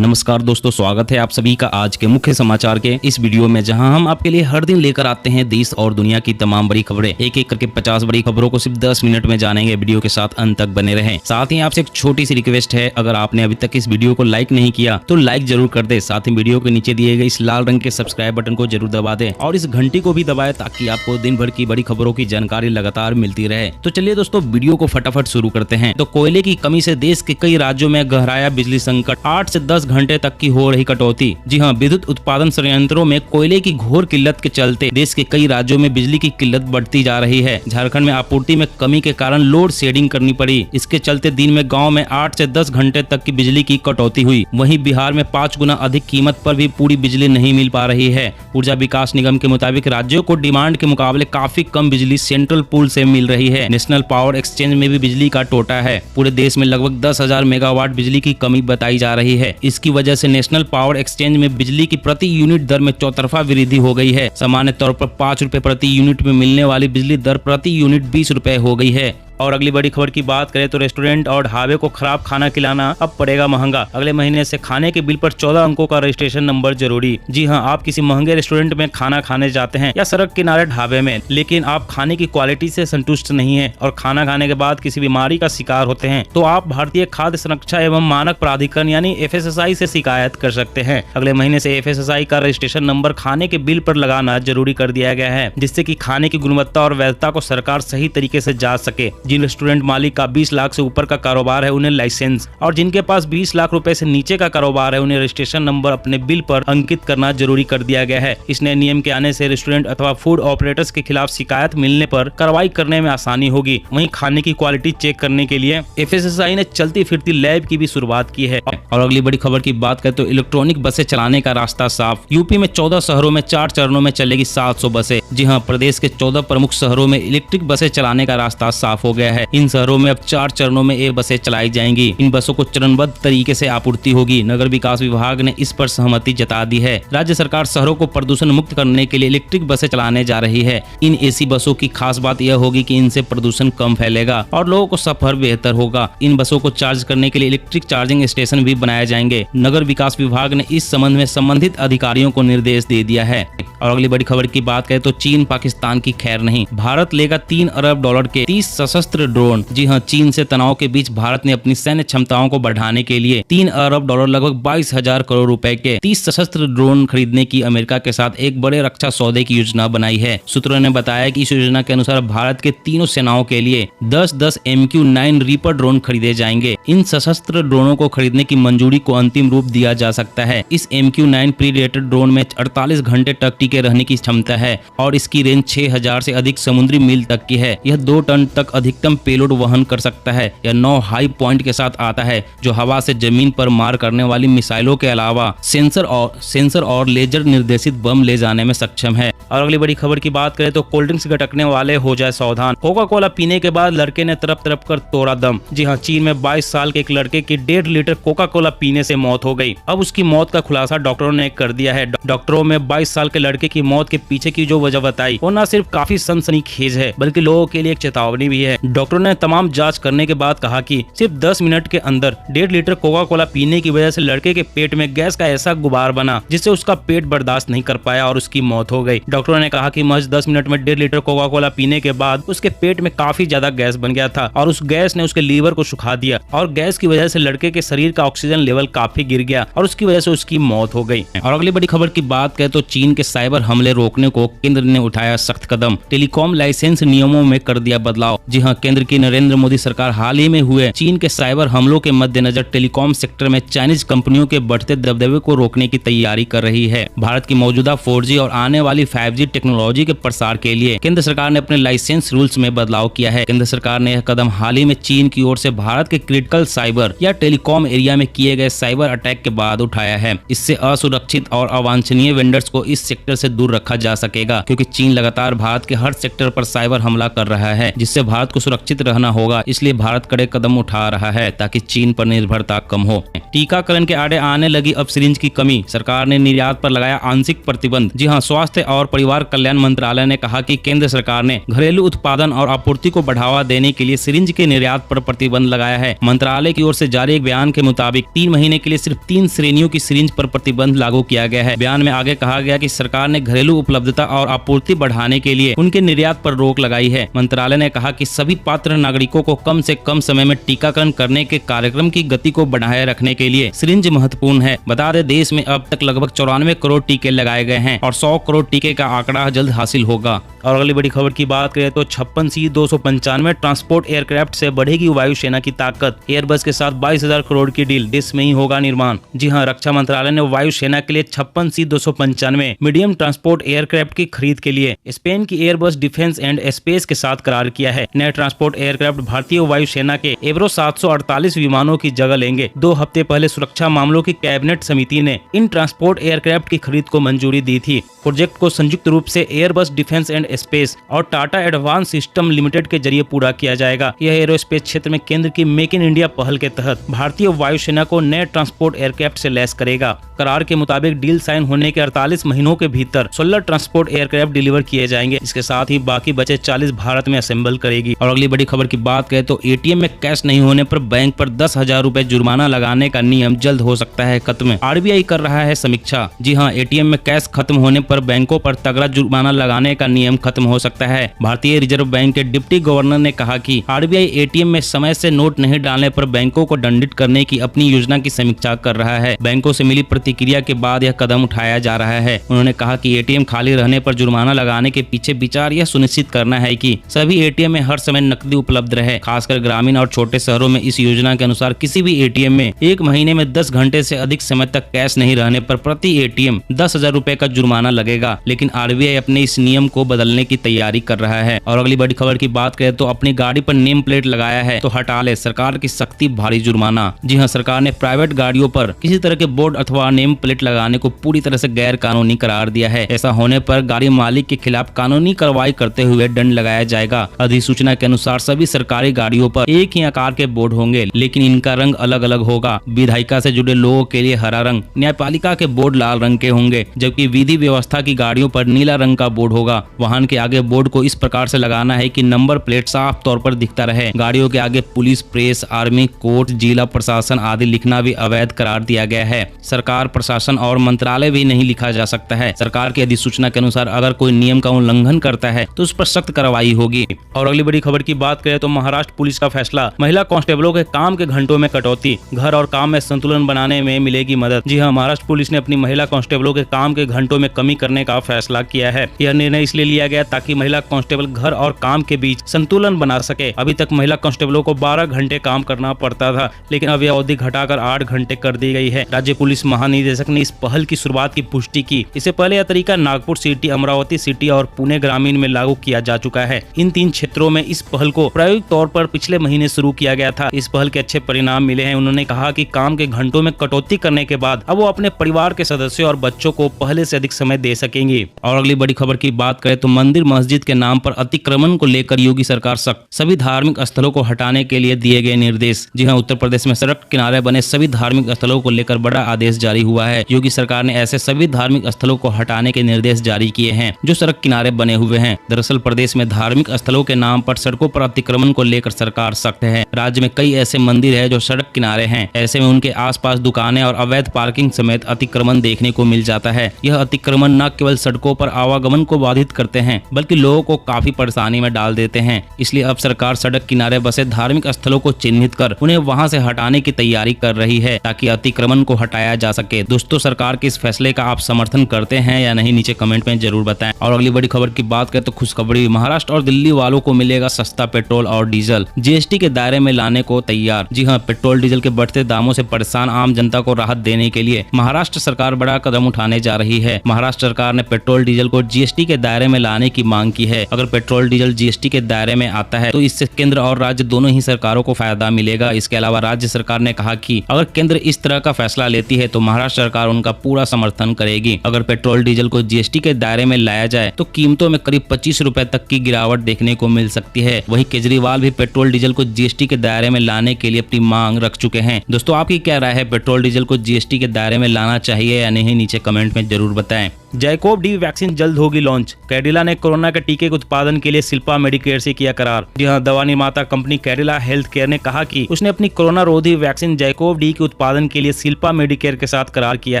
नमस्कार दोस्तों, स्वागत है आप सभी का आज के मुख्य समाचार के इस वीडियो में, जहां हम आपके लिए हर दिन लेकर आते हैं देश और दुनिया की तमाम बड़ी खबरें। एक एक करके 50 बड़ी खबरों को सिर्फ 10 मिनट में जानेंगे। वीडियो के साथ अंत तक बने रहें। साथ ही आपसे एक छोटी सी रिक्वेस्ट है, अगर आपने अभी तक इस वीडियो को लाइक नहीं किया तो लाइक जरूर कर दे। साथ ही वीडियो के नीचे दिए गए इस लाल रंग के सब्सक्राइब बटन को जरूर दबा दे और इस घंटी को भी दबाए, ताकि आपको दिन भर की बड़ी खबरों की जानकारी लगातार मिलती रहे। तो चलिए दोस्तों, वीडियो को फटाफट शुरू करते हैं। तो कोयले की कमी से देश के कई राज्यों में गहराया बिजली संकट, 8 से 10 घंटे तक की हो रही कटौती। जी हां, विद्युत उत्पादन संयंत्रों में कोयले की घोर किल्लत के चलते देश के कई राज्यों में बिजली की किल्लत बढ़ती जा रही है। झारखंड में आपूर्ति में कमी के कारण लोड शेडिंग करनी पड़ी। इसके चलते दिन में गांव में 8 से 10 घंटे तक की बिजली की कटौती हुई। वहीं बिहार में 5 गुना अधिक कीमत पर भी पूरी बिजली नहीं मिल पा रही है। ऊर्जा विकास निगम के मुताबिक राज्यों को डिमांड के मुकाबले काफी कम बिजली सेंट्रल पूल से मिल रही है। नेशनल पावर एक्सचेंज में भी बिजली का टोटा है। पूरे देश में लगभग 10,000 मेगावाट बिजली की कमी बताई जा रही है। इसकी वजह से नेशनल पावर एक्सचेंज में बिजली की प्रति यूनिट दर में चौतरफा वृद्धि हो गई है। सामान्य तौर पर 5 रुपए प्रति यूनिट में मिलने वाली बिजली दर प्रति यूनिट 20 रुपए हो गई है। और अगली बड़ी खबर की बात करें तो रेस्टोरेंट और ढाबे को खराब खाना खिलाना अब पड़ेगा महंगा। अगले महीने से खाने के बिल पर 14 अंकों का रजिस्ट्रेशन नंबर जरूरी। जी हां, आप किसी महंगे रेस्टोरेंट में खाना खाने जाते हैं या सड़क किनारे ढाबे में, लेकिन आप खाने की क्वालिटी से संतुष्ट नहीं है और खाना खाने के बाद किसी बीमारी का शिकार होते हैं, तो आप भारतीय खाद्य सुरक्षा एवं मानक प्राधिकरण यानी FSSAI से शिकायत कर सकते हैं। अगले महीने से FSSAI का रजिस्ट्रेशन नंबर खाने के बिल पर लगाना जरूरी कर दिया गया है, जिससे कि खाने की गुणवत्ता और वैधता को सरकार सही तरीके से जांच सके। जिन रेस्टोरेंट मालिक का 20 लाख से ऊपर का कारोबार है उन्हें लाइसेंस, और जिनके पास 20 लाख रुपए से नीचे का कारोबार है उन्हें रजिस्ट्रेशन नंबर अपने बिल पर अंकित करना जरूरी कर दिया गया है। इस नए नियम के आने से रेस्टोरेंट अथवा फूड ऑपरेटर्स के खिलाफ शिकायत मिलने पर कार्रवाई करने में आसानी होगी। वहीं खाने की क्वालिटी चेक करने के लिए FSSAI ने चलती फिरती लैब की भी शुरुआत की है। और अगली बड़ी खबर की बात करें तो इलेक्ट्रॉनिक बसें चलाने का रास्ता साफ। यूपी में 14 शहरों में 4 चरणों में चलेगी 700 बसें। जी हाँ, प्रदेश के 14 प्रमुख शहरों में इलेक्ट्रिक बसें चलाने का रास्ता साफ हो गया है। इन शहरों में अब 4 चरणों में ये बसें चलाई जाएंगी। इन बसों को चरणबद्ध तरीके से आपूर्ति होगी। नगर विकास विभाग ने इस पर सहमति जता दी है। राज्य सरकार शहरों को प्रदूषण मुक्त करने के लिए इलेक्ट्रिक बसें चलाने जा रही है। इन AC बसों की खास बात यह होगी कि इनसे प्रदूषण कम फैलेगा और लोगों को सफर बेहतर होगा। इन बसों को चार्ज करने के लिए इलेक्ट्रिक चार्जिंग स्टेशन भी बनाए जाएंगे। नगर विकास विभाग ने इस संबंध में संबंधित अधिकारियों को निर्देश दे दिया है। और अगली बड़ी खबर की बात करें तो चीन पाकिस्तान की खैर नहीं। भारत लेगा $3 अरब के 30 सशस्त्र ड्रोन। जी हाँ, चीन से तनाव के बीच भारत ने अपनी सैन्य क्षमताओं को बढ़ाने के लिए $3 अरब लगभग 22,000 करोड़ रुपए के 30 सशस्त्र ड्रोन खरीदने की अमेरिका के साथ एक बड़े रक्षा सौदे की योजना बनाई है। सूत्रों ने बताया कि इस योजना के अनुसार भारत के तीनों सेनाओं के लिए 10-10 MQ-9 रीपर ड्रोन खरीदे जाएंगे। इन सशस्त्र ड्रोनों को खरीदने की मंजूरी को अंतिम रूप दिया जा सकता है। इस MQ-9 प्रीडेटर ड्रोन में 48 घंटे तक टिके रहने की क्षमता है और इसकी रेंज 6,000 से अधिक समुद्री मील तक की है। यह 2 टन तक अधिकतम पेलोड वहन कर सकता है। यह 9 हाई पॉइंट के साथ आता है, जो हवा से जमीन पर मार करने वाली मिसाइलों के अलावा सेंसर और लेजर निर्देशित बम ले जाने में सक्षम है। और अगली बड़ी खबर की बात करें तो कोल्ड ड्रिंक्स गटकने वाले हो जाए सावधान। कोका कोला पीने के बाद लड़के ने तरफ तरफ कर तोड़ा दम। जी हाँ, चीन में 22 साल के एक लड़के की 1.5 लीटर कोका कोला पीने से मौत हो गई। अब उसकी मौत का खुलासा डॉक्टरों ने कर दिया है। डॉक्टरों में 22 साल के लड़के की मौत के पीछे की जो वजह बताई वो न सिर्फ काफी सनसनीखेज है, बल्कि लोगों के लिए एक चेतावनी भी है। डॉक्टरों ने तमाम जांच करने के बाद कहा कि सिर्फ 10 मिनट के अंदर 1.5 लीटर कोका कोला पीने की वजह से लड़के के पेट में गैस का ऐसा गुबार बना जिससे उसका पेट बर्दाश्त नहीं कर पाया और उसकी मौत हो गई। डॉक्टरों ने कहा कि महज 10 मिनट में 1.5 लीटर कोका कोला पीने के बाद उसके पेट में काफी ज्यादा गैस बन गया था और उस गैस ने उसके लीवर को सुखा दिया और गैस की वजह से लड़के के शरीर का ऑक्सीजन लेवल काफी गिर गया और उसकी वजह से उसकी मौत हो गई। और अगली बड़ी खबर की बात करें तो चीन के साइबर हमले रोकने को केंद्र ने उठाया सख्त कदम। टेलीकॉम लाइसेंस नियमों में कर दिया बदलाव। जी हाँ, केंद्र की नरेंद्र मोदी सरकार हाल ही में हुए चीन के साइबर हमलों के मद्देनजर टेलीकॉम सेक्टर में चाइनीज कंपनियों के बढ़ते दबदबे को रोकने की तैयारी कर रही है। भारत की मौजूदा 4G और आने वाली 5G टेक्नोलॉजी के प्रसार के लिए केंद्र सरकार ने अपने लाइसेंस रूल्स में बदलाव किया है। केंद्र सरकार ने यह कदम हाल ही में चीन की ओर से भारत के क्रिटिकल साइबर या टेलीकॉम एरिया में किए गए साइबर अटैक के बाद उठाया है। इससे असुरक्षित और अवांछनीय वेंडर्स को इस सेक्टर से दूर रखा जा सकेगा, क्योंकि चीन लगातार भारत के हर सेक्टर पर साइबर हमला कर रहा है, जिससे भारत को को सुरक्षित रहना होगा, इसलिए भारत कड़े कदम उठा रहा है ताकि चीन पर निर्भरता कम हो। टीकाकरण के आड़े आने लगी अब सिरिंज की कमी, सरकार ने निर्यात पर लगाया आंशिक प्रतिबंध। जी हां, स्वास्थ्य और परिवार कल्याण मंत्रालय ने कहा कि केंद्र सरकार ने घरेलू उत्पादन और आपूर्ति को बढ़ावा देने के लिए सिरिंज के निर्यात पर प्रतिबंध लगाया है। मंत्रालय की ओर से जारी एक बयान के मुताबिक 3 महीने के लिए सिर्फ 3 श्रेणियों की सिरिंज पर प्रतिबंध लागू किया गया है। बयान में आगे कहा गया कि सरकार ने घरेलू उपलब्धता और आपूर्ति बढ़ाने के लिए उनके निर्यात पर रोक लगाई है। मंत्रालय ने कहा कि सभी पात्र नागरिकों को कम से कम समय में टीकाकरण करने के कार्यक्रम की गति को बढ़ाए रखने के लिए सिरिंज महत्वपूर्ण है। बता दें, देश में अब तक लगभग 94 करोड़ टीके लगाए गए हैं और 100 करोड़ टीके का आंकड़ा जल्द हासिल होगा। और अगली बड़ी खबर की बात करें तो 56C-295 ट्रांसपोर्ट एयरक्राफ्ट से बढ़ेगी वायुसेना की ताकत। एयरबस के साथ 22,000 करोड़ की डील, देश में ही होगा निर्माण। जी हां, रक्षा मंत्रालय ने वायुसेना के लिए 56C-295 मीडियम ट्रांसपोर्ट एयरक्राफ्ट की खरीद के लिए स्पेन की एयरबस डिफेंस एंड स्पेस के साथ करार किया है। नए ट्रांसपोर्ट एयरक्राफ्ट भारतीय वायुसेना के एब्रो 748 विमानों की जगह लेंगे। 2 हफ्ते पहले सुरक्षा मामलों की कैबिनेट समिति ने इन ट्रांसपोर्ट एयरक्राफ्ट की खरीद को मंजूरी दी थी। प्रोजेक्ट को संयुक्त रूप से एयरबस डिफेंस एंड स्पेस और टाटा एडवांस सिस्टम लिमिटेड के जरिए पूरा किया जाएगा। यह एरोस्पेस क्षेत्र में केंद्र की मेक इन इंडिया पहल के तहत भारतीय वायुसेना को नए ट्रांसपोर्ट एयरक्राफ्ट से लैस करेगा। करार के मुताबिक डील साइन होने के 48 महीनों के भीतर 16 ट्रांसपोर्ट एयरक्राफ्ट डिलीवर किए जाएंगे। इसके साथ ही बाकी बचे 40 भारत में असेंबल करेगी। और अगली बड़ी खबर की बात करें तो एटीएम में कैश नहीं होने पर बैंक पर 10,000 रुपए जुर्माना लगाने का नियम जल्द हो सकता है खत्म। आरबीआई कर रहा है समीक्षा। जी हां, एटीएम में कैश खत्म होने पर बैंकों पर तगड़ा जुर्माना लगाने का नियम खत्म हो सकता है। भारतीय रिजर्व बैंक के डिप्टी गवर्नर ने कहा कि आरबीआई एटीएम में समय से नोट नहीं डालने पर बैंकों को दंडित करने की अपनी योजना की समीक्षा कर रहा है। बैंकों से मिली प्रतिक्रिया के बाद यह कदम उठाया जा रहा है। उन्होंने कहा कि एटीएम खाली रहने पर जुर्माना लगाने के पीछे विचार यह सुनिश्चित करना है कि सभी एटीएम में हर समय नकदी उपलब्ध रहे। खासकर ग्रामीण और छोटे शहरों में इस योजना के अनुसार किसी भी एटीएम में 1 महीने में 10 घंटे से अधिक समय तक कैश नहीं रहने पर प्रति एटीएम 10,000 रुपए का जुर्माना लगेगा। लेकिन आरबीआई अपने इस नियम को बदलने की तैयारी कर रहा है। और अगली बड़ी खबर की बात करें तो अपनी गाड़ी पर नेम प्लेट लगाया है तो हटा ले, सरकार की सख्ती भारी जुर्माना। जी हां, सरकार ने प्राइवेट गाड़ियों पर किसी तरह के बोर्ड अथवा नेम प्लेट लगाने को पूरी तरह से गैर कानूनी करार दिया है। ऐसा होने पर गाड़ी मालिक के खिलाफ कानूनी कार्रवाई करते हुए दंड लगाया जाएगा। अधिसूचना के अनुसार सभी सरकारी गाड़ियों पर एक ही आकार के बोर्ड होंगे, लेकिन इनका रंग अलग अलग होगा। विधायिका से जुड़े लोगों के लिए हरा रंग, न्यायपालिका के बोर्ड लाल रंग के होंगे, जबकि विधि व्यवस्था की गाड़ियों पर नीला रंग का बोर्ड होगा। वाहन के आगे बोर्ड को इस प्रकार से लगाना है कि नंबर प्लेट साफ तौर पर दिखता रहे। गाड़ियों के आगे पुलिस, प्रेस, आर्मी, कोर्ट, जिला प्रशासन आदि लिखना भी अवैध करार दिया गया है। सरकार, प्रशासन और मंत्रालय भी नहीं लिखा जा सकता है। सरकार की अधिसूचना के अनुसार अगर कोई नियम का उल्लंघन करता है तो उस पर सख्त कार्रवाई होगी। और अगली बड़ी खबर की बात करें तो महाराष्ट्र पुलिस का फैसला, महिला कांस्टेबलों के काम के घंटों में कटौती, घर और काम में संतुलन बनाने में मिलेगी मदद। जी हां, महाराष्ट्र पुलिस ने अपनी महिला कांस्टेबलों के काम के घंटों में कमी करने का फैसला किया है। यह निर्णय इसलिए लिया गया ताकि महिला कांस्टेबल घर और काम के बीच संतुलन बना सके। अभी तक महिला कांस्टेबलों को 12 घंटे काम करना पड़ता था, लेकिन अब यह अवधि घटाकर 8 घंटे कर दी गई है। राज्य पुलिस महानिदेशक ने इस पहल की शुरुआत की पुष्टि की। इससे पहले यह तरीका नागपुर सिटी, अमरावती सिटी और पुणे ग्रामीण में लागू किया जा चुका है। इन 3 क्षेत्रों में इस पहल को प्रायोगिक तौर पर पिछले महीने शुरू किया गया था। इस पहल के अच्छे परिणाम मिले हैं। उन्होंने कहा कि काम के घंटों में कटौती करने के बाद अब वो अपने परिवार के सदस्यों और बच्चों को पहले से अधिक समय दे सकेंगे। और अगली बड़ी खबर की बात करें तो मंदिर मस्जिद के नाम पर अतिक्रमण को लेकर योगी सरकार सख्त, सभी धार्मिक स्थलों को हटाने के लिए दिए गए निर्देश। जी हां, उत्तर प्रदेश में सड़क किनारे बने सभी धार्मिक स्थलों को लेकर बड़ा आदेश जारी हुआ है। योगी सरकार ने ऐसे सभी धार्मिक स्थलों को हटाने के निर्देश जारी किए हैं जो सड़क किनारे बने हुए हैं। दरअसल प्रदेश में धार्मिक स्थलों के नाम पर सड़कों पर अतिक्रमण को लेकर सरकार सख्त है। राज्य में कई ऐसे मंदिर है जो सड़क किनारे हैं। ऐसे में उनके आसपास दुकानें और अवैध पार्किंग समेत अतिक्रमण देखने को मिल जाता है। यह अतिक्रमण न केवल सड़कों पर आवागमन को बाधित करते हैं बल्कि लोगों को काफी परेशानी में डाल देते हैं। इसलिए अब सरकार सड़क किनारे बसे धार्मिक स्थलों को चिन्हित कर उन्हें वहां से हटाने की तैयारी कर रही है ताकि अतिक्रमण को हटाया जा सके। दोस्तों, सरकार के इस फैसले का आप समर्थन करते हैं या नहीं, नीचे कमेंट में जरूर बताएं। और अगली बड़ी खबर की बात करें तो खुशखबरी, महाराष्ट्र और दिल्ली वालों को मिलेगा सस्ता पेट्रोल और डीजल, जीएसटी के दायरे में लाने को तैयार। जी हां, पेट्रोल डीजल के बढ़ते दामों से परेशान आम जनता को राहत देने के लिए महाराष्ट्र सरकार बड़ा कदम उठाने जा रही है। महाराष्ट्र सरकार ने पेट्रोल डीजल को जीएसटी के दायरे में लाने की मांग की है। अगर पेट्रोल डीजल जीएसटी के दायरे में आता है तो इससे केंद्र और राज्य दोनों ही सरकारों को फायदा मिलेगा। इसके अलावा राज्य सरकार ने कहा कि अगर केंद्र इस तरह का फैसला लेती है तो महाराष्ट्र महाराष्ट्र सरकार उनका पूरा समर्थन करेगी। अगर पेट्रोल डीजल को जीएसटी के दायरे में लाया जाए तो कीमतों में करीब 25 रुपए तक की गिरावट देखने को मिल सकती है। वहीं केजरीवाल भी पेट्रोल डीजल को जीएसटी के दायरे में लाने के लिए अपनी मांग रख चुके हैं। दोस्तों, आपकी क्या राय है, पेट्रोल डीजल को जीएसटी के दायरे में लाना चाहिए या नहीं? नीचे कमेंट में जरूर बताएं। जैकोब डी वैक्सीन जल्द होगी लॉन्च। कैडिला ने कोरोना के टीके के उत्पादन के लिए शिल्पा मेडिकेयर से किया करार। जी हां, दवा निर्माता कंपनी कैडिला हेल्थ केयर ने कहा कि उसने अपनी कोरोना रोधी वैक्सीन जैकोब डी के उत्पादन के लिए शिल्पा मेडिकेयर के साथ करार किया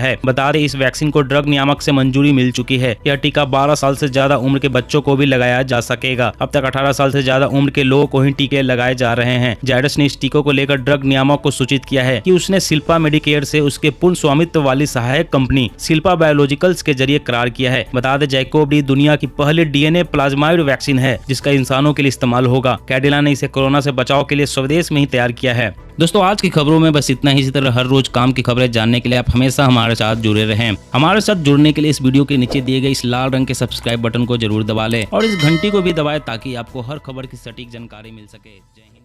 है। बता दें, इस वैक्सीन को ड्रग नियामक से मंजूरी मिल चुकी है। यह टीका 12 साल से ज्यादा उम्र के बच्चों को भी लगाया जा सकेगा। अब तक 18 साल से ज्यादा उम्र के लोगों को ही टीके लगाए जा रहे हैं। जायडस ने इस टीकों को लेकर ड्रग नियामक को सूचित किया है कि उसने शिल्पा मेडिकेयर से उसके पूर्ण स्वामित्व वाली सहायक कंपनी शिल्पा बायोलॉजिकल्स के जरिए करार किया है। बता दें, जैकोब डी दुनिया की पहली डीएनए प्लाज्माइड वैक्सीन है जिसका इंसानों के लिए इस्तेमाल होगा। कैडिला ने इसे कोरोना से बचाव के लिए स्वदेश में ही तैयार किया है। दोस्तों, आज की खबरों में बस इतना ही। इसी तरह हर रोज काम की खबरें जानने के लिए आप हमेशा हमारे साथ जुड़े रहें। हमारे साथ जुड़ने के लिए इस वीडियो के नीचे दिए गए इस लाल रंग के सब्सक्राइब बटन को जरूर दबा लें और इस घंटी को भी दबाएं ताकि आपको हर खबर की सटीक जानकारी मिल सके। जय हिंद।